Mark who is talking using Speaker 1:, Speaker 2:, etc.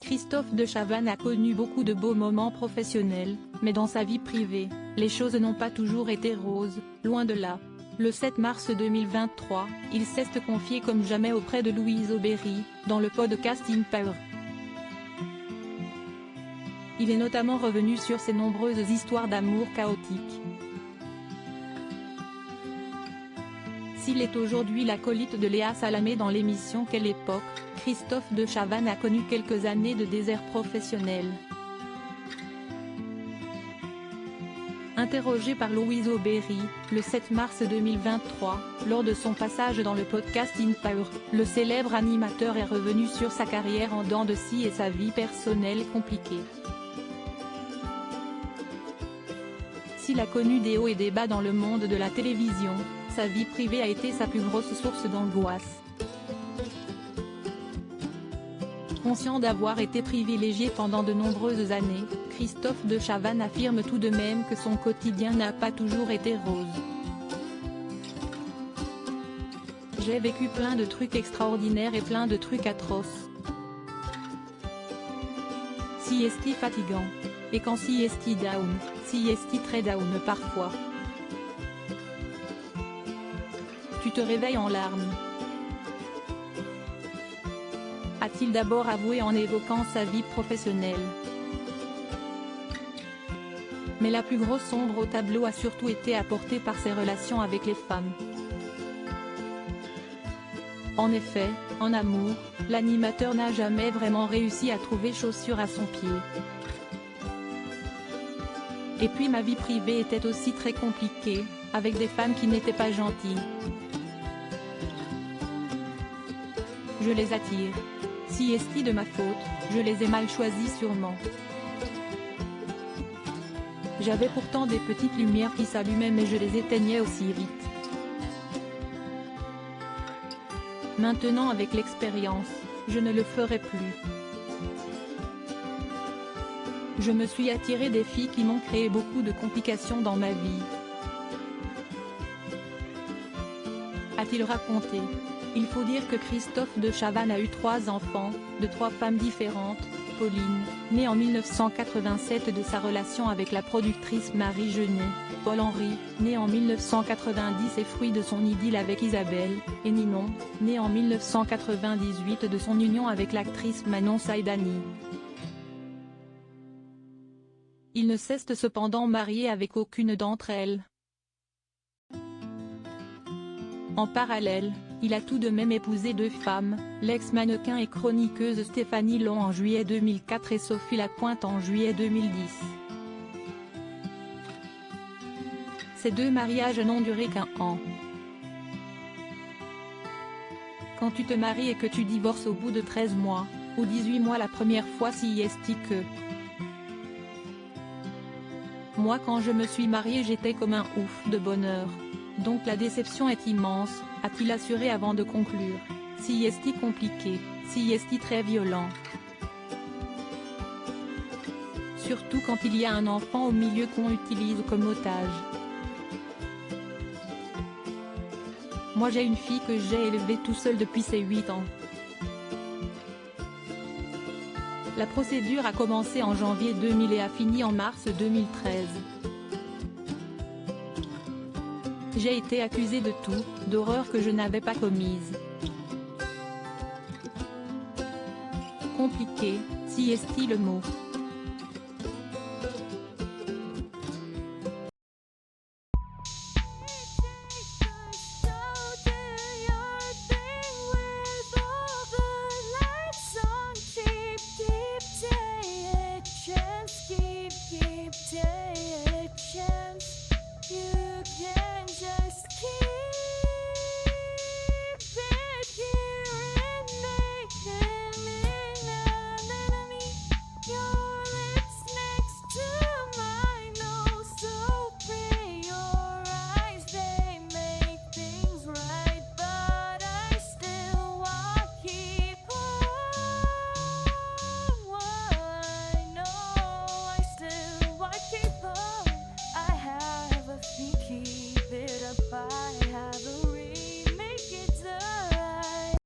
Speaker 1: Christophe de Chavannes a connu beaucoup de beaux moments professionnels, mais dans sa vie privée, les choses n'ont pas toujours été roses, loin de là. Le 7 mars 2023, il s'est confié comme jamais auprès de Louise Aubéry, dans le podcast In Power. Il est notamment revenu sur ses nombreuses histoires d'amour chaotiques. S'il est aujourd'hui l'acolyte de Léa Salamé dans l'émission Quelle époque, Christophe de Chavannes a connu quelques années de désert professionnel. Interrogé par Louise Aubéry, le 7 mars 2023, lors de son passage dans le podcast In Power, le célèbre animateur est revenu sur sa carrière en dents de scie et sa vie personnelle compliquée. S'il a connu des hauts et des bas dans le monde de la télévision, sa vie privée a été sa plus grosse source d'angoisse. Conscient d'avoir été privilégié pendant de nombreuses années, Christophe de Chavannes affirme tout de même que son quotidien n'a pas toujours été rose. J'ai vécu plein de trucs extraordinaires et plein de trucs atroces. Si est-il fatigant. Et quand si est-il down, si est-il très down parfois. Tu te réveilles en larmes. A-t-il d'abord avoué en évoquant sa vie professionnelle. Mais la plus grosse ombre au tableau a surtout été apportée par ses relations avec les femmes. En effet, en amour, l'animateur n'a jamais vraiment réussi à trouver chaussure à son pied. Et puis ma vie privée était aussi très compliquée, avec des femmes qui n'étaient pas gentilles. Je les attire. Si est-il de ma faute, je les ai mal choisis sûrement. J'avais pourtant des petites lumières qui s'allumaient mais je les éteignais aussi vite. Maintenant avec l'expérience, je ne le ferai plus. Je me suis attiré des filles qui m'ont créé beaucoup de complications dans ma vie. A-t-il raconté. Il faut dire que Christophe de Chavannes a eu 3 enfants, de 3 femmes différentes. Pauline, née en 1987 de sa relation avec la productrice Marie Jeunet, Paul-Henri, né en 1990 et fruit de son idylle avec Isabelle, et Ninon, né en 1998 de son union avec l'actrice Manon Saïdani. Il ne s'est cependant marié avec aucune d'entre elles. En parallèle, il a tout de même épousé 2 femmes, l'ex-mannequin et chroniqueuse Stéphanie Long en juillet 2004 et Sophie Lapointe en juillet 2010. Ces 2 mariages n'ont duré qu'1 an. Quand tu te maries et que tu divorces au bout de 13 mois, ou 18 mois la première fois si est-il que. Moi quand je me suis mariée j'étais comme un ouf de bonheur. Donc la déception est immense, a-t-il assuré avant de conclure. Si est-il compliqué, si est-il très violent. Surtout quand il y a un enfant au milieu qu'on utilise comme otage. Moi j'ai une fille que j'ai élevée tout seul depuis ses 8 ans. La procédure a commencé en janvier 2000 et a fini en mars 2013. J'ai été accusée de tout, d'horreurs que je n'avais pas commises. Compliqué, si est-il le mot.